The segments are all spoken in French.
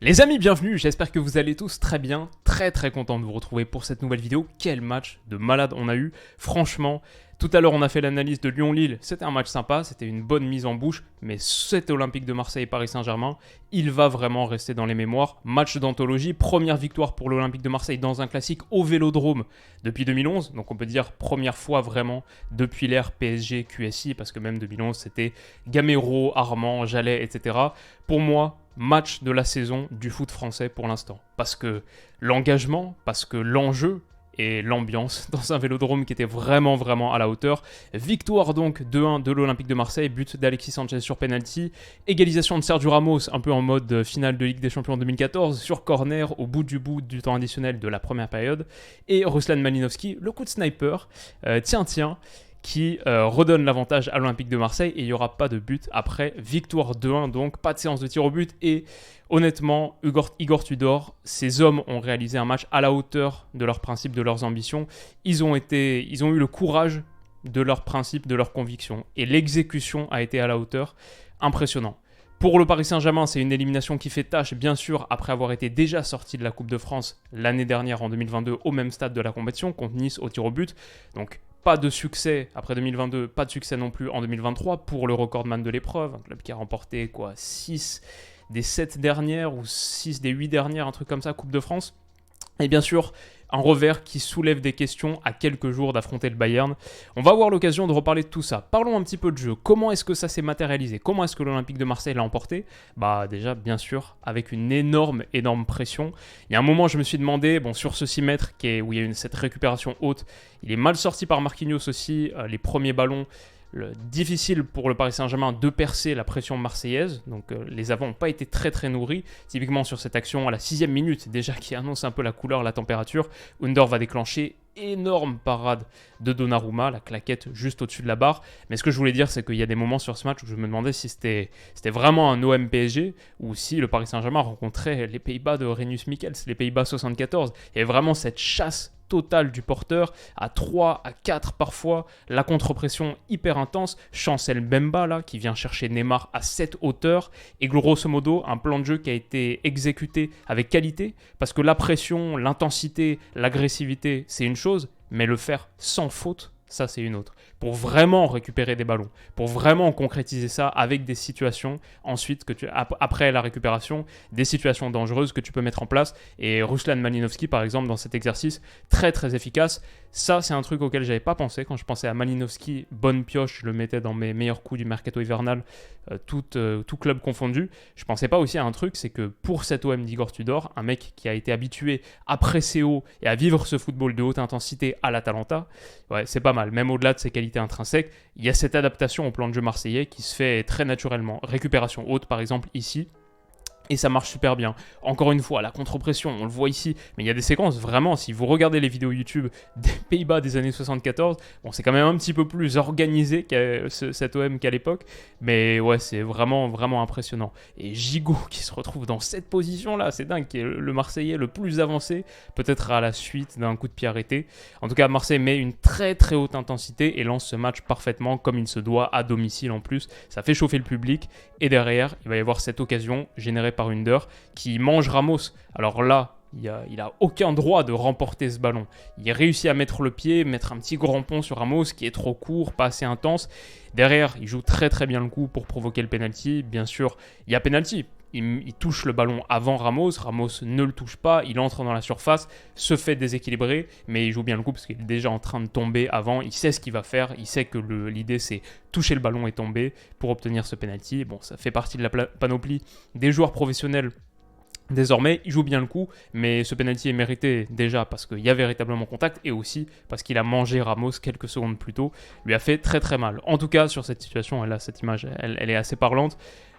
Les amis, bienvenue, j'espère que vous allez tous très bien, très content de vous retrouver pour cette nouvelle vidéo. Quel match de malade on a eu, franchement. Tout à l'heure on a fait l'analyse de Lyon-Lille, c'était un match sympa, c'était une bonne mise en bouche, mais cet Olympique de Marseille Paris Saint-Germain, il va vraiment rester dans les mémoires. Match d'anthologie, première victoire pour l'Olympique de Marseille dans un classique au Vélodrome depuis 2011, donc on peut dire première fois vraiment depuis l'ère PSG QSI, parce que même 2011 c'était Gamero, Armand, Jallet, etc. Pour moi, match de la saison du foot français pour l'instant, parce que l'engagement, parce que l'enjeu, et l'ambiance dans un Vélodrome qui était vraiment à la hauteur. Victoire donc 2-1 de l'Olympique de Marseille, but d'Alexis Sanchez sur penalty, égalisation de Sergio Ramos, un peu en mode finale de Ligue des Champions 2014, sur corner au bout du temps additionnel de la première période, et Ruslan Malinovski, le coup de sniper, qui redonne l'avantage à l'Olympique de Marseille, et il n'y aura pas de but après, victoire 2-1 donc, pas de séance de tir au but, et honnêtement, Igor Tudor, ces hommes ont réalisé un match à la hauteur de leurs principes, de leurs ambitions. Ils ont eu le courage de leurs principes, de leurs convictions. Et l'exécution a été à la hauteur. Impressionnant. Pour le Paris Saint-Germain, c'est une élimination qui fait tâche, bien sûr, après avoir été déjà sorti de la Coupe de France l'année dernière, en 2022, au même stade de la compétition, contre Nice au tir au but. Donc, pas de succès après 2022, pas de succès non plus en 2023 pour le recordman de l'épreuve. Un club qui a remporté 6 des 7 dernières ou 6 des 8 dernières, un truc comme ça, Coupe de France. Et bien sûr, un revers qui soulève des questions à quelques jours d'affronter le Bayern. On va avoir l'occasion de reparler de tout ça. Parlons un petit peu de jeu. Comment est-ce que ça s'est matérialisé? Comment est-ce que l'Olympique de Marseille l'a emporté? Bah déjà, bien sûr, avec une énorme pression. Il y a un moment, je me suis demandé, sur ce 6 mètres où il y a cette récupération haute, il est mal sorti par Marquinhos aussi, les premiers ballons. Difficile pour le Paris Saint-Germain de percer la pression marseillaise, donc les avants n'ont pas été très nourris. Typiquement sur cette action à la 6e minute, déjà qui annonce un peu la couleur, la température, Under va déclencher énorme parade de Donnarumma, la claquette juste au-dessus de la barre. Mais ce que je voulais dire, c'est qu'il y a des moments sur ce match où je me demandais si c'était vraiment un OM PSG ou si le Paris Saint-Germain rencontrait les Pays-Bas de Rinus Michels, les Pays-Bas 74. Il y avait vraiment cette chasse totale du porteur, à 3, à 4 parfois, la contre-pression hyper intense, Chancel Mbemba là, qui vient chercher Neymar à cette hauteur, et grosso modo un plan de jeu qui a été exécuté avec qualité, parce que la pression, l'intensité, l'agressivité, c'est une chose, mais le faire sans faute, ça c'est une autre. Pour vraiment récupérer des ballons, pour vraiment concrétiser ça avec des situations, ensuite, après la récupération, des situations dangereuses que tu peux mettre en place. Et Ruslan Malinovski, par exemple, dans cet exercice, très efficace. Ça, c'est un truc auquel je n'avais pas pensé. Quand je pensais à Malinovski, bonne pioche, je le mettais dans mes meilleurs coups du mercato hivernal, tout club confondu. Je ne pensais pas aussi à un truc, c'est que pour cet OM d'Igor Tudor, un mec qui a été habitué à presser haut et à vivre ce football de haute intensité à l'Atalanta, ouais, c'est pas mal. Même au-delà de ses qualités intrinsèques, il y a cette adaptation au plan de jeu marseillais qui se fait très naturellement. Récupération haute, par exemple, ici. Et ça marche super bien. Encore une fois, la contre-pression, on le voit ici, mais il y a des séquences, vraiment, si vous regardez les vidéos YouTube des Pays-Bas des années 74, c'est quand même un petit peu plus organisé cet OM qu'à l'époque, mais ouais, c'est vraiment impressionnant. Et Gigot qui se retrouve dans cette position-là, c'est dingue, qui est le Marseillais le plus avancé, peut-être à la suite d'un coup de pied arrêté. En tout cas, Marseille met une très haute intensité et lance ce match parfaitement, comme il se doit, à domicile en plus. Ça fait chauffer le public, et derrière, il va y avoir cette occasion générée par Under qui mange Ramos. Alors là, il a aucun droit de remporter ce ballon. Il réussit à mettre le pied, mettre un petit grand pont sur Ramos qui est trop court, pas assez intense. Derrière, il joue très bien le coup pour provoquer le penalty. Bien sûr, il y a penalty. Il touche le ballon avant Ramos ne le touche pas, il entre dans la surface, se fait déséquilibrer, mais il joue bien le coup parce qu'il est déjà en train de tomber avant, il sait ce qu'il va faire, il sait que l'idée c'est toucher le ballon et tomber pour obtenir ce penalty. Bon, ça fait partie de la panoplie des joueurs professionnels. Désormais, il joue bien le coup, mais ce penalty est mérité déjà parce qu'il y a véritablement contact et aussi parce qu'il a mangé Ramos quelques secondes plus tôt, lui a fait très mal. En tout cas, sur cette situation, cette image, elle est assez parlante.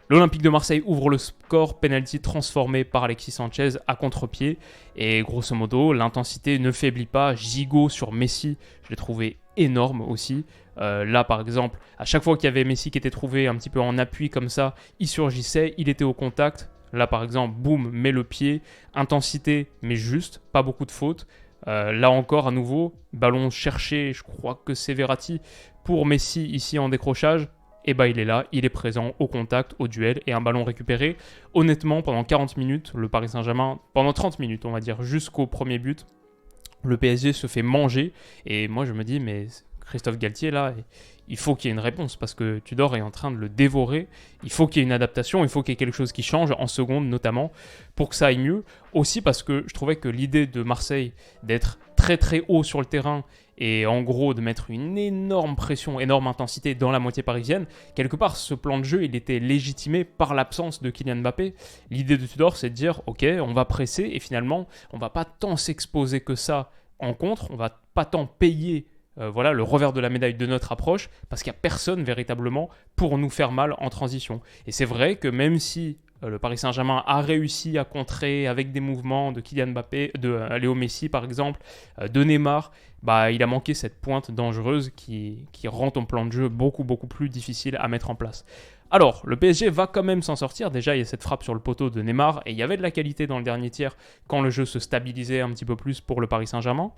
L'Olympique de Marseille ouvre le score, penalty transformé par Alexis Sanchez à contre-pied. Et grosso modo, l'intensité ne faiblit pas. Gigot sur Messi, je l'ai trouvé énorme aussi. Là, par exemple, à chaque fois qu'il y avait Messi qui était trouvé un petit peu en appui comme ça, il surgissait, il était au contact. Là, par exemple, boum, met le pied, intensité, mais juste, pas beaucoup de fautes. Là encore, à nouveau, ballon cherché, je crois que c'est Verratti, pour Messi ici en décrochage. et bah il est là, il est présent au contact, au duel, et un ballon récupéré. Honnêtement, pendant 40 minutes, le Paris Saint-Germain, pendant 30 minutes on va dire, jusqu'au premier but, le PSG se fait manger, et moi je me dis, mais Christophe Galtier là, il faut qu'il y ait une réponse, parce que Tudor est en train de le dévorer, il faut qu'il y ait une adaptation, il faut qu'il y ait quelque chose qui change, en seconde notamment, pour que ça aille mieux. Aussi parce que je trouvais que l'idée de Marseille d'être très très haut sur le terrain, et en gros de mettre une énorme pression, énorme intensité dans la moitié parisienne, quelque part ce plan de jeu il était légitimé par l'absence de Kylian Mbappé. L'idée de Tudor c'est de dire ok on va presser et finalement on va pas tant s'exposer que ça en contre, on va pas tant payer voilà le revers de la médaille de notre approche parce qu'il n'y a personne véritablement pour nous faire mal en transition. Et c'est vrai que même si le Paris Saint-Germain a réussi à contrer avec des mouvements de Kylian Mbappé, de Léo Messi par exemple, de Neymar, bah, il a manqué cette pointe dangereuse qui rend ton plan de jeu beaucoup plus difficile à mettre en place. Alors, le PSG va quand même s'en sortir. Déjà, il y a cette frappe sur le poteau de Neymar et il y avait de la qualité dans le dernier tiers quand le jeu se stabilisait un petit peu plus pour le Paris Saint-Germain.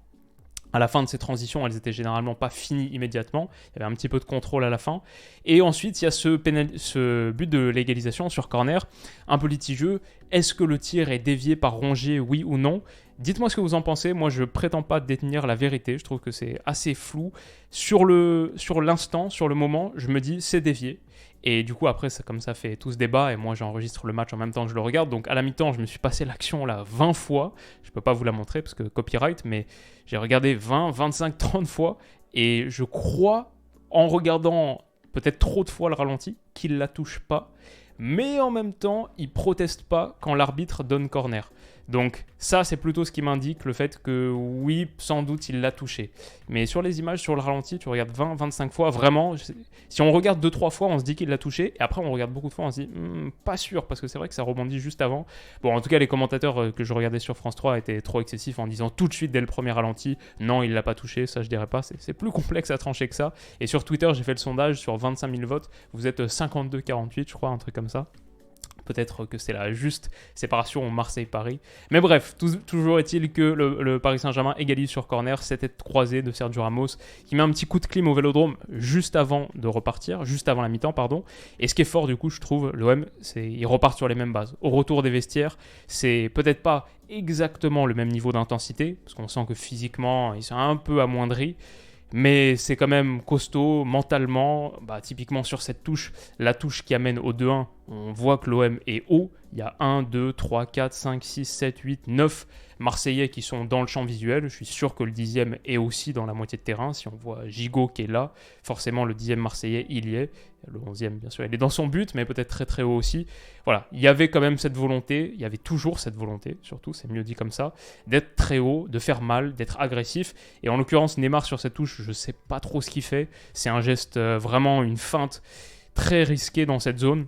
À la fin de ces transitions, elles étaient généralement pas finies immédiatement. Il y avait un petit peu de contrôle à la fin. Et ensuite, il y a ce but de l'égalisation sur corner, un peu litigieux. Est-ce que le tir est dévié par Rongier, oui ou non ? Dites-moi ce que vous en pensez. Moi, je prétends pas détenir la vérité. Je trouve que c'est assez flou. Sur l'instant, sur le moment, je me dis c'est dévié. Et du coup, après, comme ça fait tout ce débat, et moi j'enregistre le match en même temps que je le regarde, donc à la mi-temps, je me suis passé l'action là 20 fois. Je peux pas vous la montrer parce que copyright, mais j'ai regardé 20, 25, 30 fois, et je crois, en regardant peut-être trop de fois le ralenti, qu'il la touche pas. Mais en même temps, il proteste pas quand l'arbitre donne corner. Donc ça, c'est plutôt ce qui m'indique le fait que oui, sans doute, il l'a touché. Mais sur les images, sur le ralenti, tu regardes 20, 25 fois, vraiment, si on regarde 2-3 fois, on se dit qu'il l'a touché. Et après, on regarde beaucoup de fois, on se dit, pas sûr, parce que c'est vrai que ça rebondit juste avant. Bon, en tout cas, les commentateurs que je regardais sur France 3 étaient trop excessifs en disant tout de suite, dès le premier ralenti, non, il l'a pas touché, ça je dirais pas. C'est plus complexe à trancher que ça. Et sur Twitter, j'ai fait le sondage sur 25 000 votes. Vous êtes 52-48, je crois, un truc comme ça. Peut-être que c'est la juste séparation Marseille-Paris. Mais bref, toujours est-il que le Paris Saint-Germain égalise sur corner, cette tête croisée de Sergio Ramos qui met un petit coup de clim au Vélodrome juste avant de repartir, juste avant la mi-temps, pardon. Et ce qui est fort du coup, je trouve, l'OM, il repart sur les mêmes bases. Au retour des vestiaires, c'est peut-être pas exactement le même niveau d'intensité, parce qu'on sent que physiquement, ils sont un peu amoindris. Mais c'est quand même costaud mentalement. Typiquement sur cette touche, la touche qui amène au 2-1, on voit que l'OM est haut. Il y a 1, 2, 3, 4, 5, 6, 7, 8, 9 Marseillais qui sont dans le champ visuel. Je suis sûr que le 10e est aussi dans la moitié de terrain. Si on voit Gigot qui est là, forcément le 10e Marseillais, il y est. Le 11e, bien sûr, il est dans son but, mais peut-être très très haut aussi. Voilà, il y avait quand même cette volonté, il y avait toujours cette volonté, surtout, c'est mieux dit comme ça, d'être très haut, de faire mal, d'être agressif. Et en l'occurrence, Neymar sur cette touche, je ne sais pas trop ce qu'il fait. C'est un geste, vraiment une feinte très risquée dans cette zone.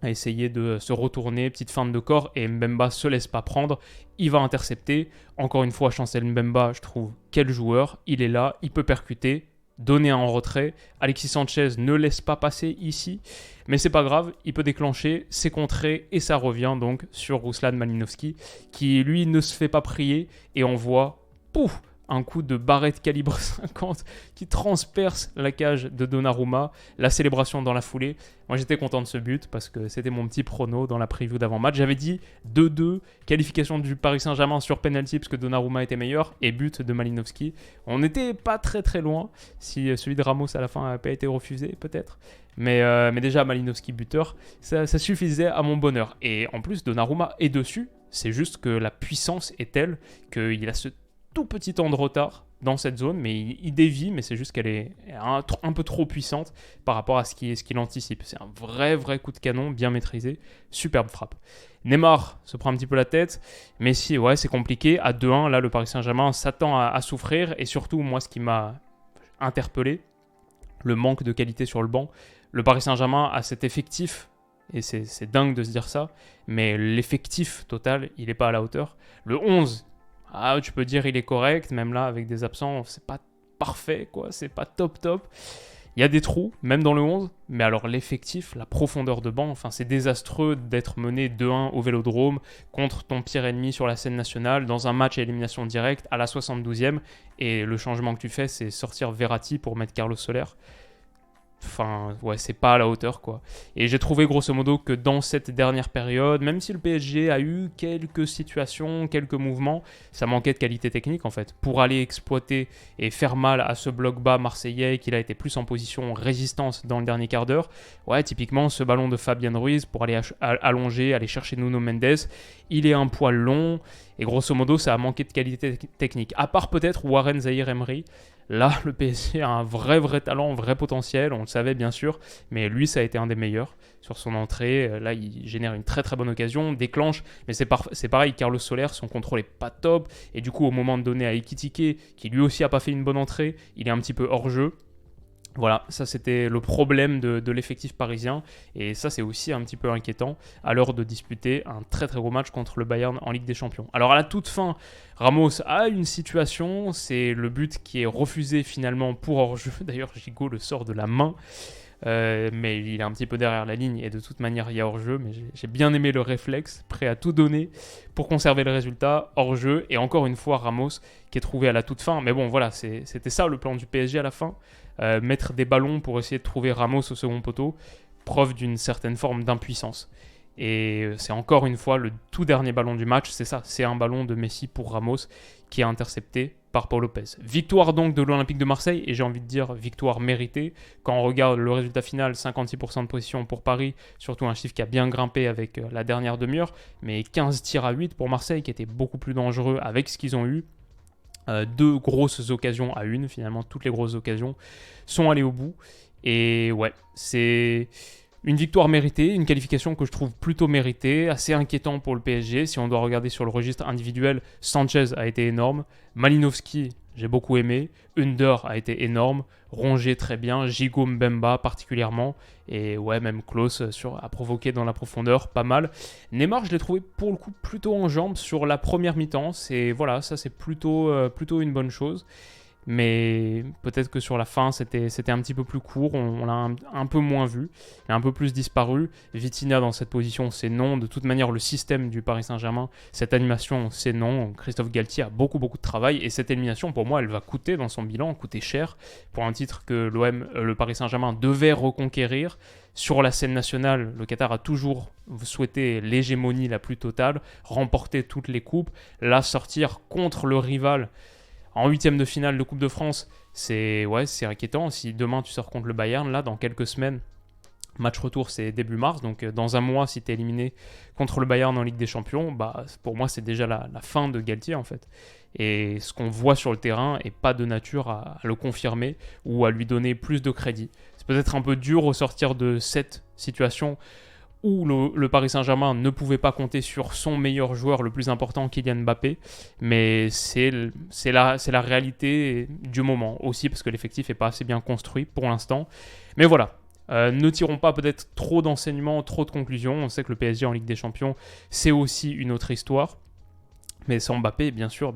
À essayer de se retourner, petite feinte de corps, et Mbemba se laisse pas prendre, il va intercepter. Encore une fois, Chancel Mbemba, je trouve, quel joueur, il est là, il peut percuter, donner un retrait. Alexis Sanchez ne laisse pas passer ici, mais c'est pas grave, il peut déclencher, c'est contré, et ça revient donc sur Ruslan Malinovski, qui lui ne se fait pas prier, et on voit, pouf, un coup de barrette calibre 50 qui transperce la cage de Donnarumma, la célébration dans la foulée. Moi j'étais content de ce but parce que c'était mon petit prono dans la preview d'avant-match. J'avais dit 2-2, qualification du Paris Saint-Germain sur penalty parce que Donnarumma était meilleur et but de Malinovski. On n'était pas très très loin, si celui de Ramos à la fin n'a pas été refusé peut-être. Mais déjà Malinovski buteur, ça suffisait à mon bonheur. Et en plus Donnarumma est dessus, c'est juste que la puissance est telle qu'il a ce tout petit temps de retard dans cette zone, mais il dévie, mais c'est juste qu'elle est un peu trop puissante par rapport à ce qu'il anticipe. C'est un vrai coup de canon, bien maîtrisé, superbe frappe. Neymar se prend un petit peu la tête, Messi, ouais, c'est compliqué. À 2-1, là, le Paris Saint-Germain s'attend à souffrir, et surtout, moi, ce qui m'a interpellé, le manque de qualité sur le banc. Le Paris Saint-Germain a cet effectif, et c'est dingue de se dire ça, mais l'effectif total, il n'est pas à la hauteur. Le 11, tu peux dire il est correct, même là avec des absents, c'est pas parfait, quoi, c'est pas top. Il y a des trous, même dans le 11, mais alors l'effectif, la profondeur de banc, enfin c'est désastreux d'être mené 2-1 au Vélodrome contre ton pire ennemi sur la scène nationale, dans un match à élimination directe à la 72e, et le changement que tu fais, c'est sortir Verratti pour mettre Carlos Soler. Enfin, ouais, c'est pas à la hauteur, quoi. Et j'ai trouvé grosso modo que dans cette dernière période, même si le PSG a eu quelques situations, quelques mouvements, ça manquait de qualité technique en fait. Pour aller exploiter et faire mal à ce bloc bas marseillais, qu'il a été plus en position résistance dans le dernier quart d'heure, ouais, typiquement ce ballon de Fabien Ruiz pour aller allonger, aller chercher Nuno Mendes, il est un poil long et grosso modo ça a manqué de qualité technique. À part peut-être Warren Zahir-Emery. Là, le PSG a un vrai talent, un vrai potentiel, on le savait bien sûr, mais lui, ça a été un des meilleurs sur son entrée. Là, il génère une très bonne occasion, déclenche, mais c'est pareil, Carlos Soler, son contrôle est pas top, et du coup, au moment de donner à Ekitike, qui lui aussi a pas fait une bonne entrée, il est un petit peu hors jeu. Voilà, ça c'était le problème de l'effectif parisien et ça c'est aussi un petit peu inquiétant à l'heure de disputer un très gros match contre le Bayern en Ligue des Champions. Alors à la toute fin, Ramos a une situation, c'est le but qui est refusé finalement pour hors-jeu. D'ailleurs Gigot le sort de la main, mais il est un petit peu derrière la ligne et de toute manière il y a hors-jeu, mais j'ai bien aimé le réflexe, prêt à tout donner pour conserver le résultat, hors-jeu, et encore une fois Ramos qui est trouvé à la toute fin. Mais bon voilà, c'était ça le plan du PSG à la fin. Mettre des ballons pour essayer de trouver Ramos au second poteau, preuve d'une certaine forme d'impuissance. Et c'est encore une fois le tout dernier ballon du match, c'est ça, c'est un ballon de Messi pour Ramos qui est intercepté par Paul Lopez. Victoire donc de l'Olympique de Marseille, et j'ai envie de dire victoire méritée. Quand on regarde le résultat final, 56% de position pour Paris, surtout un chiffre qui a bien grimpé avec la dernière demi-heure, mais 15 tirs à 8 pour Marseille qui était beaucoup plus dangereux avec ce qu'ils ont eu. 2 grosses occasions à une, finalement toutes les grosses occasions sont allées au bout. Et ouais, c'est une victoire méritée, une qualification que je trouve plutôt méritée, assez inquiétant pour le PSG. Si on doit regarder sur le registre individuel, Sanchez a été énorme, Malinowski, j'ai beaucoup aimé, Under a été énorme, Rongier très bien, Gigot Mbemba particulièrement, et ouais, même Klose a provoqué dans la profondeur, pas mal. Neymar, je l'ai trouvé pour le coup plutôt en jambes sur la première mi-temps, voilà, ça c'est plutôt une bonne chose. Mais peut-être que sur la fin, c'était un petit peu plus court, on l'a un peu moins vu, il a un peu plus disparu. Vitinha dans cette position, c'est non. De toute manière, le système du Paris Saint-Germain, cette animation, c'est non. Christophe Galtier a beaucoup de travail, et cette élimination, pour moi, elle va coûter dans son bilan, coûter cher, pour un titre que le Paris Saint-Germain devait reconquérir. Sur la scène nationale, le Qatar a toujours souhaité l'hégémonie la plus totale, remporter toutes les coupes, là sortir contre le rival en huitième de finale de Coupe de France, c'est inquiétant. Si demain tu sors contre le Bayern, là, dans quelques semaines, match retour c'est début mars, donc dans un mois, si tu es éliminé contre le Bayern en Ligue des Champions, bah, pour moi c'est déjà la fin de Galtier en fait. Et ce qu'on voit sur le terrain n'est pas de nature à le confirmer ou à lui donner plus de crédit. C'est peut-être un peu dur au sortir de cette situation où le Paris Saint-Germain ne pouvait pas compter sur son meilleur joueur le plus important, Kylian Mbappé, mais c'est la réalité du moment, aussi parce que l'effectif n'est pas assez bien construit pour l'instant. Mais voilà, ne tirons pas peut-être trop d'enseignements, trop de conclusions. On sait que le PSG en Ligue des Champions, c'est aussi une autre histoire. Mais sans Mbappé, bien sûr,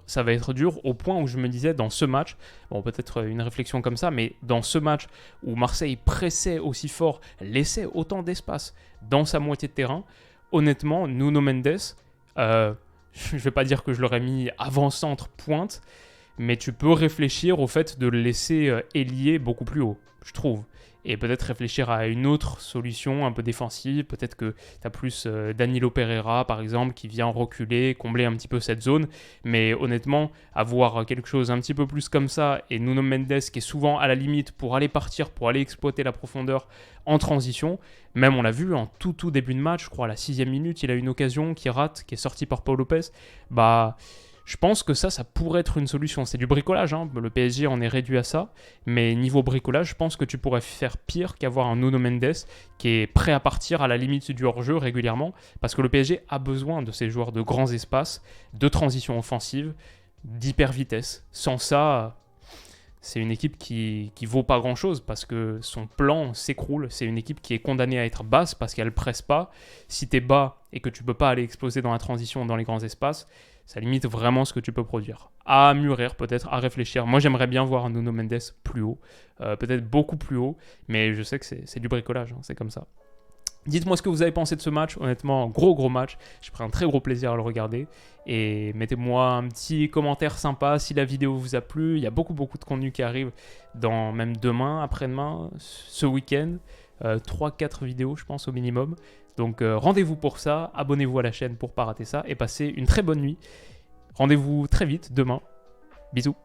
ça va être dur, au point où je me disais dans ce match, bon peut-être une réflexion comme ça, mais dans ce match où Marseille pressait aussi fort, laissait autant d'espace dans sa moitié de terrain, honnêtement, Nuno Mendes, je ne vais pas dire que je l'aurais mis avant-centre pointe, mais tu peux réfléchir au fait de le laisser ailier beaucoup plus haut, je trouve. Et peut-être réfléchir à une autre solution un peu défensive. Peut-être que tu as plus Danilo Pereira, par exemple, qui vient reculer, combler un petit peu cette zone. Mais honnêtement, avoir quelque chose un petit peu plus comme ça, et Nuno Mendes qui est souvent à la limite pour aller partir, pour aller exploiter la profondeur en transition. Même on l'a vu en tout début de match, je crois à la 6e minute, il a une occasion qui rate, qui est sortie par Paul Lopez. Bah... Je pense que ça pourrait être une solution. C'est du bricolage, hein. Le PSG en est réduit à ça. Mais niveau bricolage, je pense que tu pourrais faire pire qu'avoir un Nuno Mendes qui est prêt à partir à la limite du hors-jeu régulièrement. Parce que le PSG a besoin de ces joueurs de grands espaces, de transition offensive, d'hyper vitesse. Sans ça, c'est une équipe qui vaut pas grand-chose parce que son plan s'écroule. C'est une équipe qui est condamnée à être basse parce qu'elle presse pas. Si tu es bas et que tu peux pas aller exploser dans la transition dans les grands espaces, ça limite vraiment ce que tu peux produire. À mûrir peut-être, à réfléchir. Moi j'aimerais bien voir un Nuno Mendes plus haut, peut-être beaucoup plus haut, mais je sais que c'est du bricolage, hein, c'est comme ça. Dites-moi ce que vous avez pensé de ce match. Honnêtement, gros match. J'ai pris un très gros plaisir à le regarder. Et mettez-moi un petit commentaire sympa si la vidéo vous a plu. Il y a beaucoup de contenu qui arrive dans même demain, après-demain, ce week-end. 3-4 vidéos, je pense, au minimum. Donc rendez-vous pour ça. Abonnez-vous à la chaîne pour ne pas rater ça. Et passez une très bonne nuit. Rendez-vous très vite demain. Bisous.